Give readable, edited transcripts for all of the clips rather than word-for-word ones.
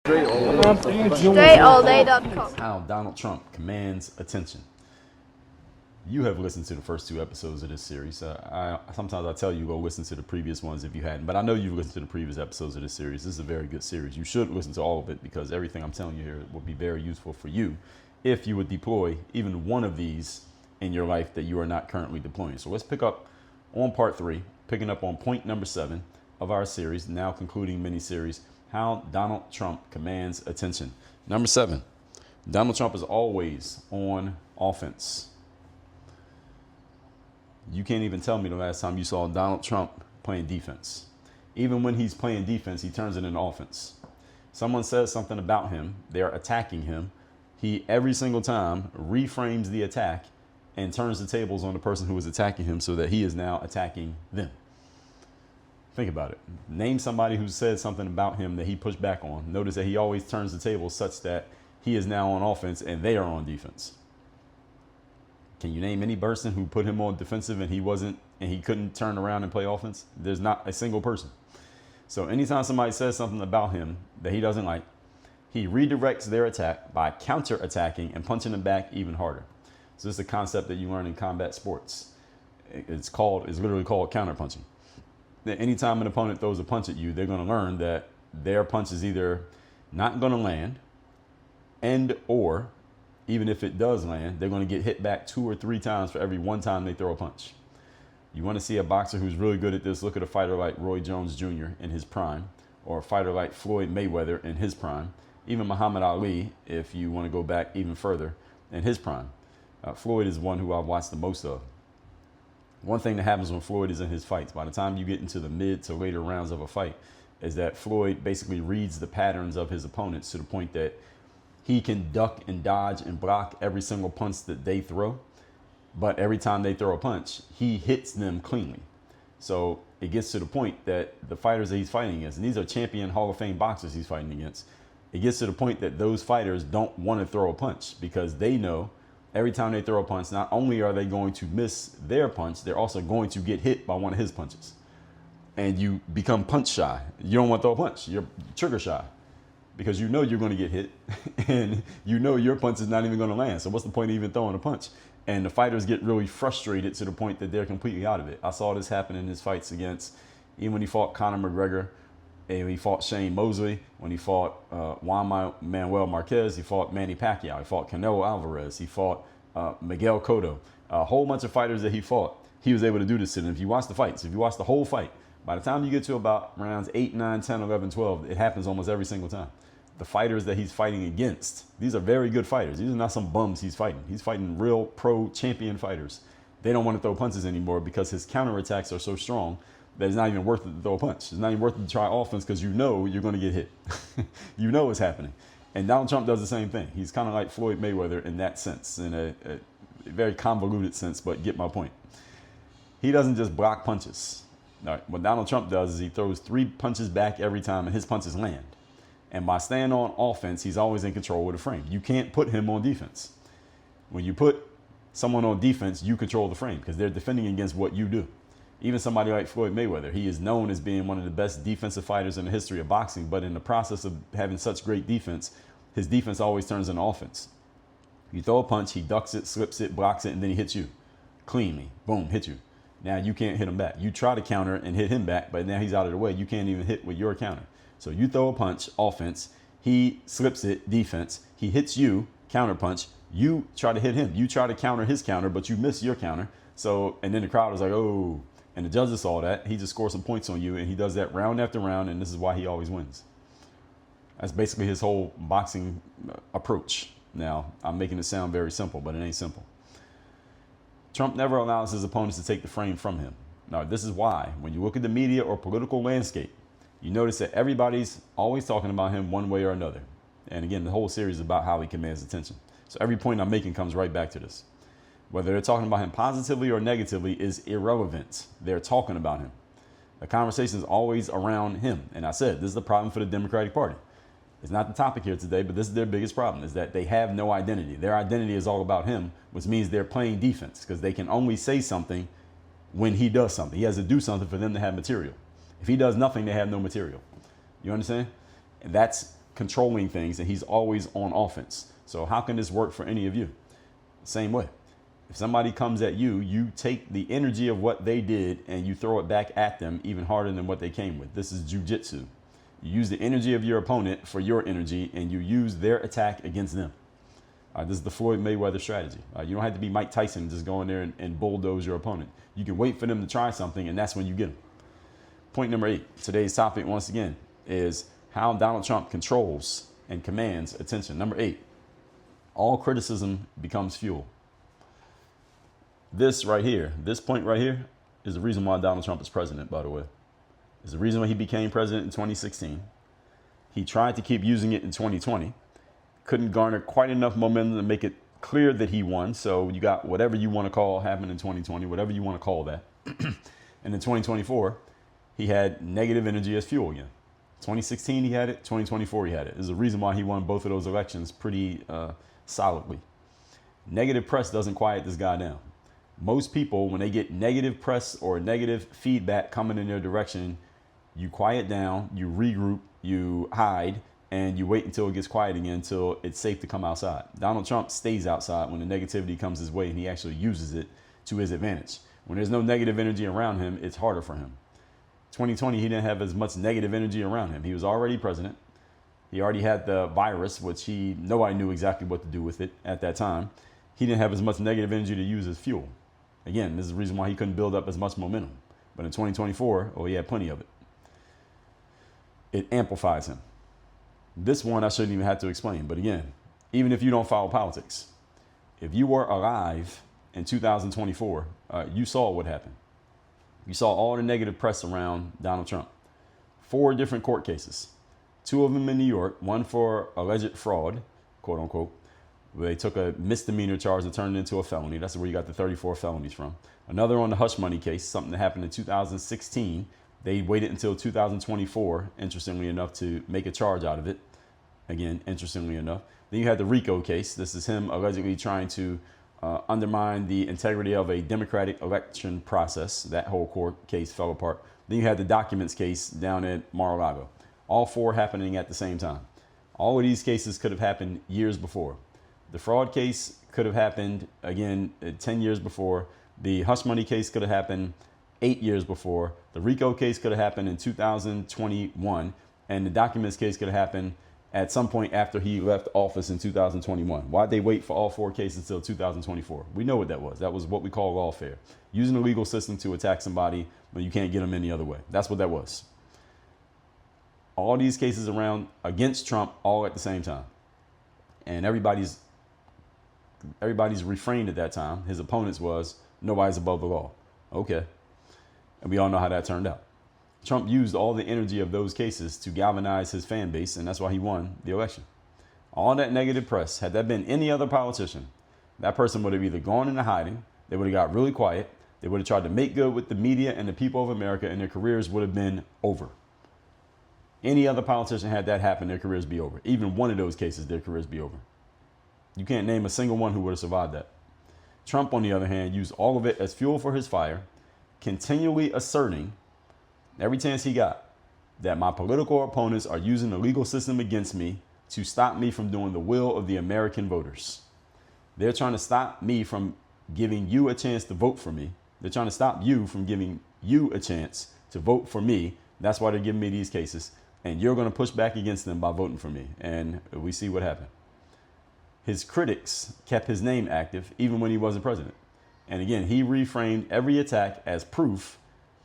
Straight How Donald Trump commands attention. You have listened to the first two episodes of this series. Sometimes I tell you go listen to the previous ones if you hadn't, but I know you've listened to the previous episodes of this series. This is a very good series. You should listen to all of it because everything I'm telling you here will be very useful for you if you would deploy even one of these in your life that you are not currently deploying. So let's pick up on part 3, picking up on point number 7 of our series, now concluding mini-series, How Donald Trump Commands Attention. Number 7, Donald Trump is always on offense. You can't even tell me the last time you saw Donald Trump playing defense. Even when he's playing defense, he turns it into offense. Someone says something about him, they're attacking him. He, every single time, reframes the attack and turns the tables on the person who is attacking him so that he is now attacking them. Think about it. Name somebody who said something about him that he pushed back on. Notice that he always turns the table such that he is now on offense and they are on defense. Can you name any person who put him on defensive and he couldn't turn around and play offense? There's not a single person. So anytime somebody says something about him that he doesn't like, he redirects their attack by counter-attacking and punching them back even harder. So this is a concept that you learn in combat sports. It's literally called counter-punching. Anytime an opponent throws a punch at you, they're going to learn that their punch is either not going to land or even if it does land, they're going to get hit back 2 or 3 times for every one time they throw a punch. You want to see a boxer who's really good at this? Look at a fighter like Roy Jones Jr. in his prime, or a fighter like Floyd Mayweather in his prime, even Muhammad Ali, if you want to go back even further, in his prime. Floyd is one who I've watched the most of. One thing that happens when Floyd is in his fights, by the time you get into the mid to later rounds of a fight, is that Floyd basically reads the patterns of his opponents to the point that he can duck and dodge and block every single punch that they throw. But every time they throw a punch, he hits them cleanly. So it gets to the point that the fighters that he's fighting against, and these are champion Hall of Fame boxers he's fighting against, it gets to the point that those fighters don't want to throw a punch because they know every time they throw a punch, not only are they going to miss their punch, they're also going to get hit by one of his punches. And you become punch shy. You don't want to throw a punch. You're trigger shy because you know you're going to get hit and you know your punch is not even going to land. So what's the point of even throwing a punch? And the fighters get really frustrated to the point that they're completely out of it. I saw this happen in his fights even when he fought Conor McGregor, and when he fought Shane Mosley, when he fought Juan Manuel Marquez, he fought Manny Pacquiao, he fought Canelo Alvarez, he fought Miguel Cotto, a whole bunch of fighters that he fought. He was able to do this to them. If you watch the fights, if you watch the whole fight, by the time you get to about rounds 8, 9, 10, 11, 12, it happens almost every single time. The fighters that he's fighting against, these are very good fighters. These are not some bums he's fighting. He's fighting real pro champion fighters. They don't want to throw punches anymore because his counterattacks are so strong that it's not even worth it to throw a punch. It's not even worth it to try offense because you know you're going to get hit. You know what's happening. And Donald Trump does the same thing. He's kind of like Floyd Mayweather in that sense, in a very convoluted sense, but get my point. He doesn't just block punches. All right. What Donald Trump does is he throws 3 punches back every time and his punches land. And by staying on offense, he's always in control of the frame. You can't put him on defense. When you put someone on defense, you control the frame because they're defending against what you do. Even somebody like Floyd Mayweather, he is known as being one of the best defensive fighters in the history of boxing, but in the process of having such great defense, his defense always turns into offense. You throw a punch, he ducks it, slips it, blocks it, and then he hits you cleanly. Boom, hit you. Now you can't hit him back. You try to counter and hit him back, but now he's out of the way. You can't even hit with your counter. So you throw a punch, offense, he slips it, defense, he hits you, counter punch, you try to hit him. You try to counter his counter, but you miss your counter. So, and then the crowd is like, oh, and the judges saw that. He just scores some points on you, and he does that round after round, and this is why he always wins. That's basically his whole boxing approach. Now, I'm making it sound very simple, but it ain't simple. Trump never allows his opponents to take the frame from him. Now, this is why, when you look at the media or political landscape, you notice that everybody's always talking about him one way or another. And again, the whole series is about how he commands attention. So every point I'm making comes right back to this. Whether they're talking about him positively or negatively is irrelevant. They're talking about him. The conversation is always around him. And I said, this is the problem for the Democratic Party. It's not the topic here today, but this is their biggest problem, is that they have no identity. Their identity is all about him, which means they're playing defense because they can only say something when he does something. He has to do something for them to have material. If he does nothing, they have no material. You understand? And that's controlling things, and he's always on offense. So how can this work for any of you? Same way. If somebody comes at you, you take the energy of what they did and you throw it back at them even harder than what they came with. This is jujitsu. You use the energy of your opponent for your energy, and you use their attack against them. This is the Floyd Mayweather strategy. You don't have to be Mike Tyson and just go in there and bulldoze your opponent. You can wait for them to try something, and that's when you get them. Point number 8, today's topic, once again, is how Donald Trump controls and commands attention. Number 8, all criticism becomes fuel. This right here, this point right here, is the reason why Donald Trump is president, by the way. It's the reason why he became president in 2016. He tried to keep using it in 2020. Couldn't garner quite enough momentum to make it clear that he won. So you got whatever you want to call happened in 2020, whatever you want to call that. And in 2024, he had negative energy as fuel again. 2016 he had it, 2024 he had it. There's a reason why he won both of those elections pretty solidly. Negative press doesn't quiet this guy down. Most people, when they get negative press or negative feedback coming in their direction, you quiet down, you regroup, you hide, and you wait until it gets quiet again, until it's safe to come outside. Donald Trump stays outside when the negativity comes his way, and he actually uses it to his advantage. When there's no negative energy around him, it's harder for him. 2020, he didn't have as much negative energy around him. He was already president. He already had the virus, which nobody knew exactly what to do with it at that time. He didn't have as much negative energy to use as fuel. Again, this is the reason why he couldn't build up as much momentum. But in 2024, he had plenty of it. It amplifies him. This one I shouldn't even have to explain. But again, even if you don't follow politics, if you were alive in 2024, you saw what happened. You saw all the negative press around Donald Trump. 4 different court cases. 2 of them in New York, one for alleged fraud, quote unquote, where they took a misdemeanor charge and turned it into a felony. That's where you got the 34 felonies from. Another on the hush money case, something that happened in 2016. They waited until 2024, interestingly enough, to make a charge out of it. Again, interestingly enough. Then you had the RICO case. This is him allegedly trying to undermine the integrity of a democratic election process. That whole court case fell apart. Then you had the documents case down at Mar-a-Lago. All 4 happening at the same time. All of these cases could have happened years before. The fraud case could have happened, again, 10 years before. The hush money case could have happened 8 years before. The RICO case could have happened in 2021. And the documents case could have happened at some point after he left office in 2021. Why'd they wait for all 4 cases until 2024? We know what that was. That was what we call lawfare. Using the legal system to attack somebody when you can't get them any other way. That's what that was. All these cases around against Trump all at the same time. And everybody's refrain at that time, his opponents, was nobody's above the law. Okay. And we all know how that turned out. Trump used all the energy of those cases to galvanize his fan base, and that's why he won the election. All that negative press, had that been any other politician, that person would have either gone into hiding, they would have got really quiet, they would have tried to make good with the media and the people of America, and their careers would have been over. Any other politician, had that happen, their careers be over. Even one of those cases, their careers be over. You can't name a single one who would have survived that. Trump, on the other hand, used all of it as fuel for his fire, continually asserting every chance he got that my political opponents are using the legal system against me to stop me from doing the will of the American voters. They're trying to stop me from giving you a chance to vote for me. They're trying to stop you from giving you a chance to vote for me. That's why they're giving me these cases. And you're going to push back against them by voting for me. And we see what happened. His critics kept his name active even when he wasn't president. And again, he reframed every attack as proof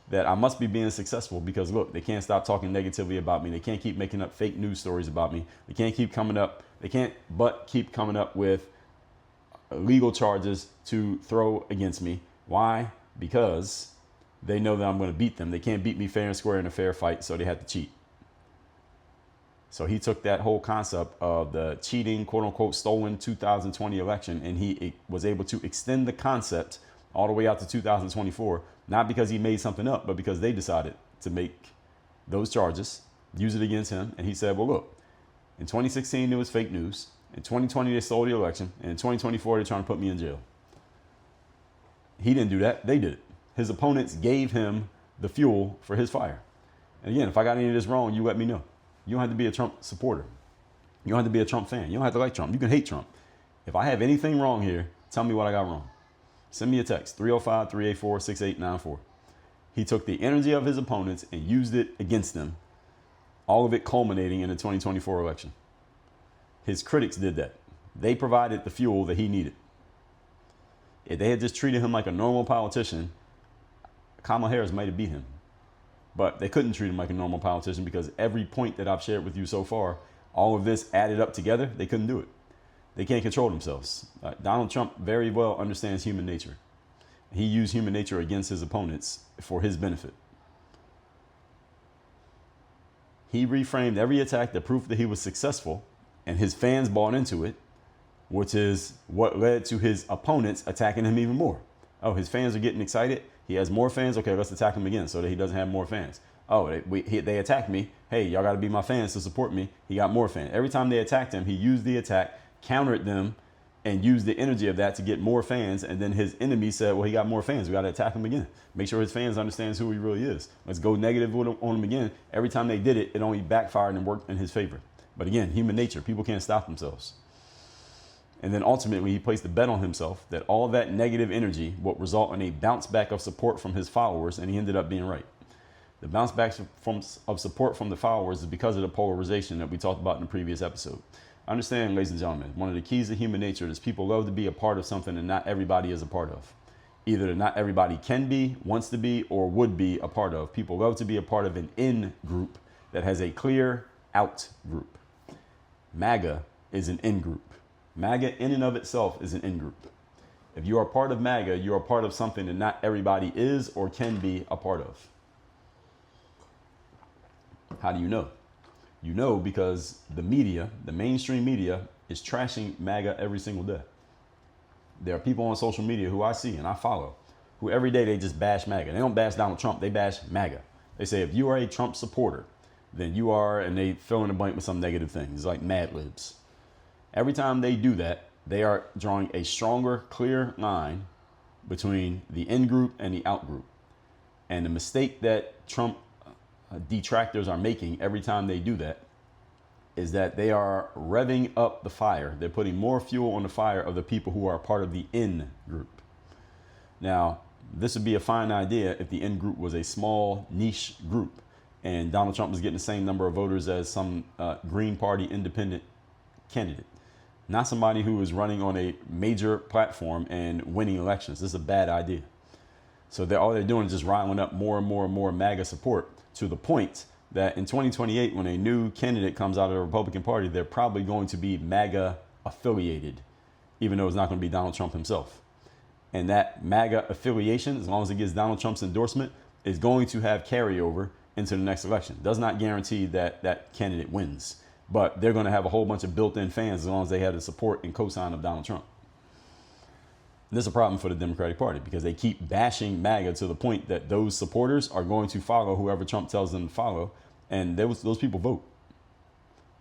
that I must be being successful because, look, they can't stop talking negatively about me. They can't keep making up fake news stories about me. They can't keep coming up with legal charges to throw against me. Why? Because they know that I'm going to beat them. They can't beat me fair and square in a fair fight, so they have to cheat. So he took that whole concept of the cheating, quote unquote, stolen 2020 election, and he was able to extend the concept all the way out to 2024, not because he made something up, but because they decided to make those charges, use it against him. And he said, well, look, in 2016, it was fake news. In 2020, they stole the election. And in 2024, they're trying to put me in jail. He didn't do that. They did it. His opponents gave him the fuel for his fire. And again, if I got any of this wrong, you let me know. You don't have to be a Trump supporter. You don't have to be a Trump fan. You don't have to like Trump. You can hate Trump. If I have anything wrong here, tell me what I got wrong. Send me a text, 305-384-6894. He took the energy of his opponents and used it against them, all of it culminating in the 2024 election. His critics did that. They provided the fuel that he needed. If they had just treated him like a normal politician, Kamala Harris might have beat him. But they couldn't treat him like a normal politician because every point that I've shared with you so far, all of this added up together, they couldn't do it. They can't control themselves. Donald Trump very well understands human nature. He used human nature against his opponents for his benefit. He reframed every attack, the proof that he was successful, and his fans bought into it, which is what led to his opponents attacking him even more. Oh, his fans are getting excited. He has more fans. Okay, let's attack him again so that he doesn't have more fans. Oh, they attacked me. Hey, y'all got to be my fans to support me. He got more fans. Every time they attacked him, he used the attack, countered them, and used the energy of that to get more fans. And then his enemy said, well, he got more fans. We got to attack him again. Make sure his fans understands who he really is. Let's go negative on him again. Every time they did it, it only backfired and worked in his favor. But again, human nature, people can't stop themselves. And then ultimately, he placed a bet on himself that all that negative energy would result in a bounce back of support from his followers, and he ended up being right. The bounce back of support from the followers is because of the polarization that we talked about in the previous episode. Understand, ladies and gentlemen, one of the keys of human nature is people love to be a part of something that not everybody is a part of. Either that not everybody can be, wants to be, or would be a part of. People love to be a part of an in group that has a clear out group. MAGA is an in group. MAGA in and of itself is an in group. If you are part of MAGA, you are part of something that not everybody is or can be a part of. How do you know? You know because the media, the mainstream media, is trashing MAGA every single day. There are people on social media who I see and I follow, who every day they just bash MAGA. They don't bash Donald Trump, they bash MAGA. They say if you are a Trump supporter, then you are, and they fill in the blank with some negative things. It's like Mad Libs. Every time they do that, they are drawing a stronger, clear line between the in group and the out group. And the mistake that Trump detractors are making every time they do that is that they are revving up the fire. They're putting more fuel on the fire of the people who are part of the in group. Now, this would be a fine idea if the in group was a small niche group and Donald Trump was getting the same number of voters as some Green Party independent candidate. Not somebody who is running on a major platform and winning elections. This is a bad idea. So all they're doing is just riling up more and more and more MAGA support to the point that in 2028, when a new candidate comes out of the Republican Party, they're probably going to be MAGA affiliated, even though it's not going to be Donald Trump himself. And that MAGA affiliation, as long as it gets Donald Trump's endorsement, is going to have carryover into the next election. Does not guarantee that that candidate wins, but they're going to have a whole bunch of built-in fans as long as they have the support and cosign of Donald Trump. This is a problem for the Democratic Party because they keep bashing MAGA to the point that those supporters are going to follow whoever Trump tells them to follow, and those people vote.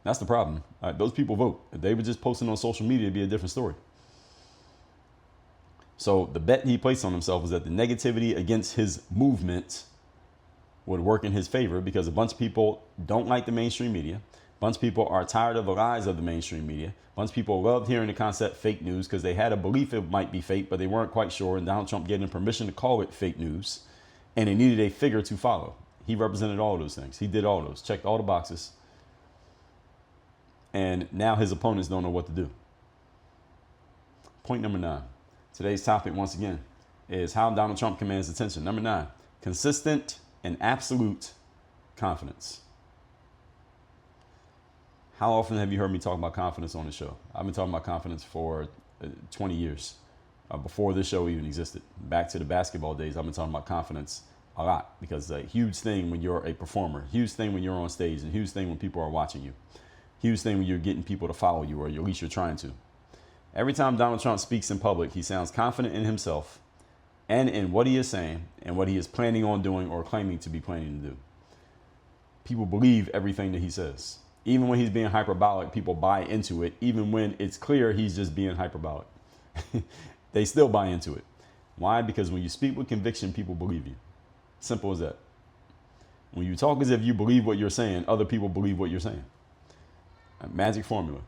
That's the problem. Those people vote. If they were just posting on social media, it'd be a different story. So the bet he placed on himself was that the negativity against his movement would work in his favor because a bunch of people don't like the mainstream media. A bunch of people are tired of the lies of the mainstream media. A bunch of people loved hearing the concept fake news because they had a belief it might be fake, but they weren't quite sure. And Donald Trump gave them permission to call it fake news. And they needed a figure to follow. He represented all those things. He did all those, checked all the boxes. And now his opponents don't know what to do. Point number 9. Today's topic, once again, is how Donald Trump commands attention. Number 9, consistent and absolute confidence. How often have you heard me talk about confidence on the show? I've been talking about confidence for 20 years, before this show even existed. Back to the basketball days, I've been talking about confidence a lot because it's a huge thing when you're a performer, huge thing when you're on stage, and huge thing when people are watching you, huge thing when you're getting people to follow you, or at least you're trying to. Every time Donald Trump speaks in public, he sounds confident in himself and in what he is saying and what he is planning on doing or claiming to be planning to do. People believe everything that he says. Even when he's being hyperbolic, people buy into it. Even when it's clear he's just being hyperbolic, they still buy into it. Why? Because when you speak with conviction, people believe you. Simple as that. When you talk as if you believe what you're saying, other people believe what you're saying. A magic formula.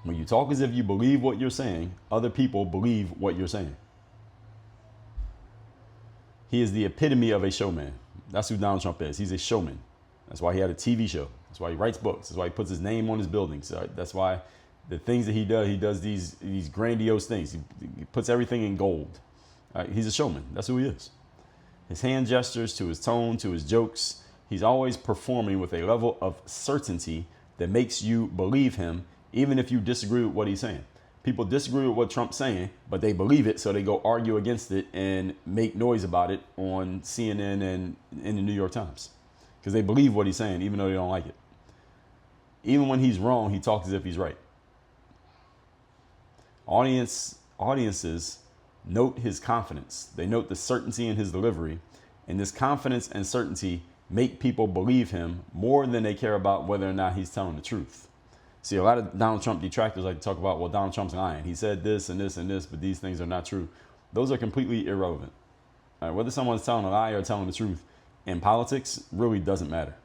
When you talk as if you believe what you're saying, other people believe what you're saying. He is the epitome of a showman. That's who Donald Trump is. He's a showman. That's why he had a TV show. That's why he writes books. That's why he puts his name on his buildings. That's why the things that he does these grandiose things. He puts everything in gold. He's a showman. That's who he is. His hand gestures, to his tone, to his jokes, he's always performing with a level of certainty that makes you believe him, even if you disagree with what he's saying. People disagree with what Trump's saying, but they believe it, so they go argue against it and make noise about it on CNN and in the New York Times. Because they believe what he's saying, even though they don't like it. Even when he's wrong, he talks as if he's right. Audiences note his confidence. They note the certainty in his delivery. And this confidence and certainty make people believe him more than they care about whether or not he's telling the truth. See, a lot of Donald Trump detractors like to talk about, well, Donald Trump's lying. He said this and this and this, but these things are not true. Those are completely irrelevant. Whether someone's telling a lie or telling the truth in politics really doesn't matter,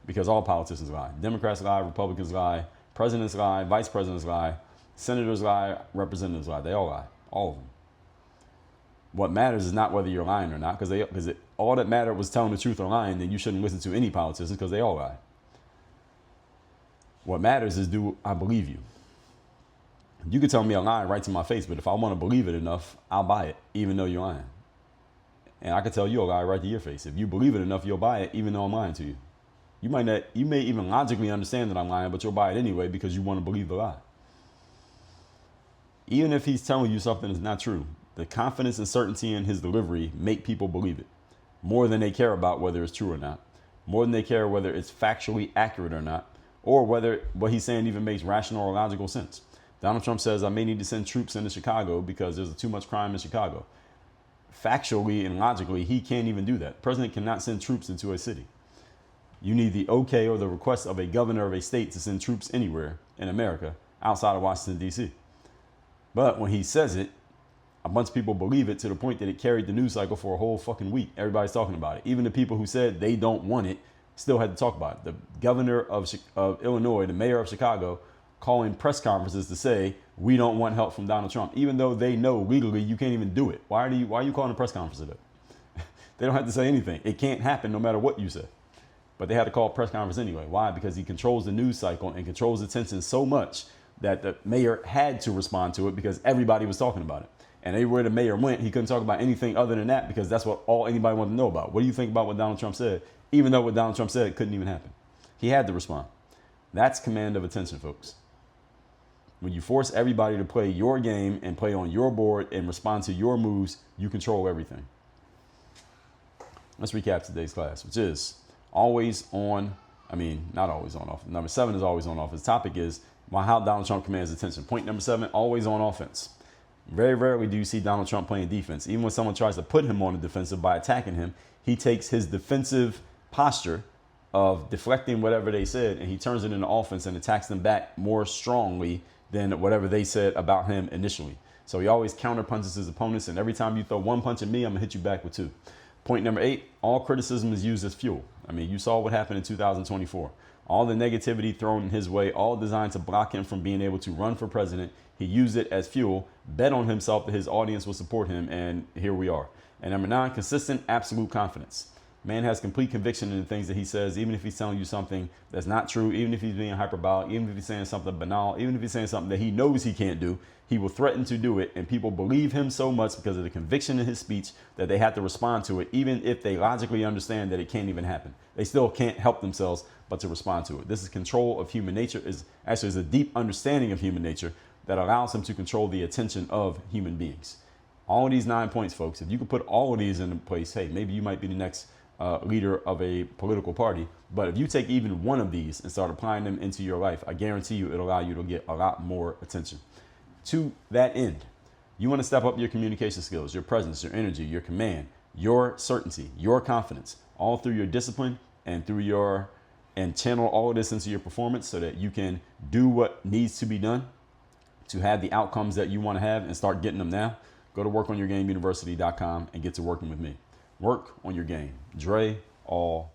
because all politicians lie. Democrats lie, Republicans lie, presidents lie, vice presidents lie, senators lie, representatives lie. They all lie, all of them. What matters is not whether you're lying or not, because all that mattered was telling the truth or lying. Then you shouldn't listen to any politicians, because they all lie. What matters is, do I believe you? You can tell me a lie right to my face, but if I want to believe it enough, I'll buy it, even though you're lying. And I can tell you a lie right to your face. If you believe it enough, you'll buy it, even though I'm lying to you. You may even logically understand that I'm lying, but you'll buy it anyway because you want to believe the lie. Even if he's telling you something that's not true, the confidence and certainty in his delivery make people believe it more than they care about whether it's true or not, more than they care whether it's factually accurate or not, or whether what he's saying even makes rational or logical sense. Donald Trump says, I may need to send troops into Chicago because there's too much crime in Chicago. Factually and logically, he can't even do that. The president cannot send troops into a city. You need the okay or the request of a governor of a state to send troops anywhere in America outside of Washington, D.C. But when he says it, a bunch of people believe it to the point that it carried the news cycle for a whole fucking week. Everybody's talking about it. Even the people who said they don't want it still had to talk about it. The governor of Illinois, the mayor of Chicago, calling press conferences to say, we don't want help from Donald Trump, even though they know legally you can't even do it. Why are you calling a press conference today? They don't have to say anything. It can't happen no matter what you say. But they had to call a press conference anyway. Why? Because he controls the news cycle and controls attention so much that the mayor had to respond to it because everybody was talking about it. And everywhere the mayor went, he couldn't talk about anything other than that because that's what all anybody wanted to know about. What do you think about what Donald Trump said? Even though what Donald Trump said couldn't even happen. He had to respond. That's command of attention, folks. When you force everybody to play your game and play on your board and respond to your moves, you control everything. Let's recap today's class, which is always on, not always on offense. Number 7 is always on offense. Topic is how Donald Trump commands attention. Point number 7, always on offense. Very rarely do you see Donald Trump playing defense. Even when someone tries to put him on the defensive by attacking him, he takes his defensive posture of deflecting whatever they said and he turns it into offense and attacks them back more strongly than whatever they said about him initially. So he always counterpunches his opponents, and every time you throw one punch at me, I'm gonna hit you back with 2. Point number 8, all criticism is used as fuel. You saw what happened in 2024. All the negativity thrown in his way, all designed to block him from being able to run for president. He used it as fuel, bet on himself that his audience will support him, and here we are. And number 9, consistent, absolute confidence. Man has complete conviction in the things that he says, even if he's telling you something that's not true, even if he's being hyperbolic, even if he's saying something banal, even if he's saying something that he knows he can't do, he will threaten to do it. And people believe him so much because of the conviction in his speech that they have to respond to it, even if they logically understand that it can't even happen. They still can't help themselves but to respond to it. This is control of human nature, is a deep understanding of human nature that allows him to control the attention of human beings. All of these 9 points, folks, if you could put all of these into place, hey, maybe you might be the next leader of a political party. But if you take even one of these and start applying them into your life, I guarantee you it'll allow you to get a lot more attention. To that end, you want to step up your communication skills, your presence, your energy, your command, your certainty, your confidence, all through your discipline and and channel all of this into your performance so that you can do what needs to be done to have the outcomes that you want to have and start getting them now. Go to workonyourgameuniversity.com and get to working with me. Work on your game. Dre all